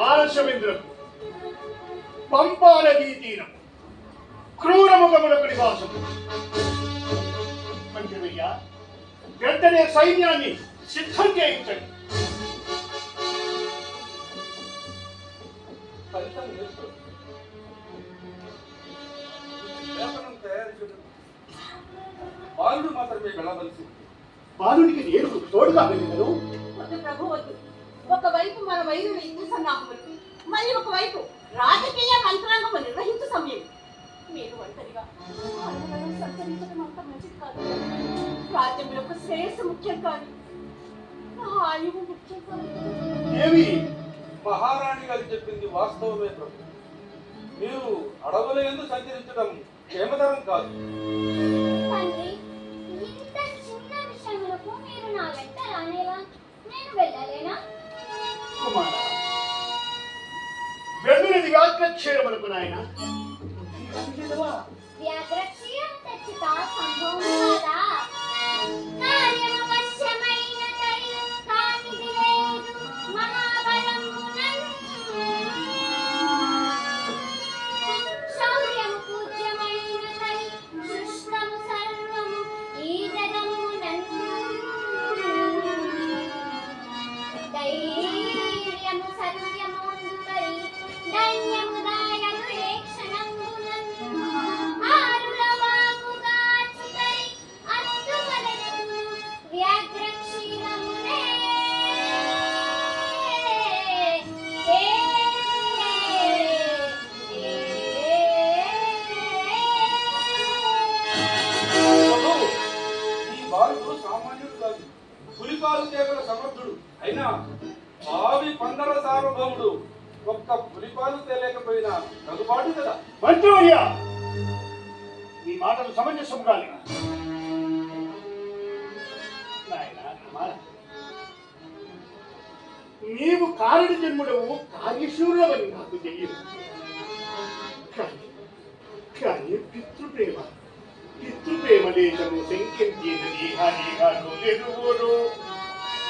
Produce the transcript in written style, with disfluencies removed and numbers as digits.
ఆలస్యమింద్రకు పంపా నదీ తీరం క్రూరముఖములకు నివాసం. మంత్రివయ్య, వెంటనే సైన్యాన్ని సిద్ధం చేయించండి. బాలుడు మాత్రమే వెళ్ళవలసి. బాలుడికి నేను తోడుగా వెళ్ళగలను. వద్దు ప్రభు, వద్దు. ఒకవైపు మన వైద్యులు యుద్ధ సన్నాహములు, మరి ఒకవైపు రాజకీయ మంత్రాంగము నిర్వహించు సమయం. మీరు ఒంటరిగా సంచరించడం అంత మంచిది కాదు. రాజ్యం యొక్క శ్రేయస్సు ముఖ్యం కాదు, ఆయువు ముఖ్యం కాదు. ఏమి మహారాణి గారు చెప్పింది వాస్తవమే ప్రభు. మీరు అడవుల యందు సంచరించడం క్షేమతరం కాదు. తండ్రి, ఇంత చిన్న విషయములకు మీరు నా వెంట రానేలా? నేను వెళ్ళలేనా? కుమార, వెళ్ళినది వ్యాఘ్రక్షేరములకు నాయన. వ్యాఘ్రక్షీరం తెచ్చుట సంభవం కాదా? కార్యము వశ్యమైన తరి కానిది లేదు మహాబలమునన్. శౌర్యము పూజ్యమైన తరి సృష్టము సర్వము ఈ జగమునన్. ధైర్యము సత్యము అందుకరి ధన్యము దాయను ఏ క్షణంబునన్. ఆరుల వాగుగా చుకరి అద్దువలెను వ్యాఘ్రక్షీరమునే. ప్రభు, ఈ బాలుడు సామాన్యుడు కాదు. పులిపాలు తేగల సమర్థుడు. అయినా భావి పందల సార్వభౌముడు. ఒక్క పులిపాలు తేలేకపోయినా తగుబాటు కదా. మంత్రివయ్య, మీ మాటలు సమంజసముగా లేవు. నాయన కుమార, నీవు కారణ జన్ముడవు, కార్యశూరుడవని నాకు తెలియదు. కానీ పితృప్రేమ లేదము శంకించేది దేహాలు ఎరువురు.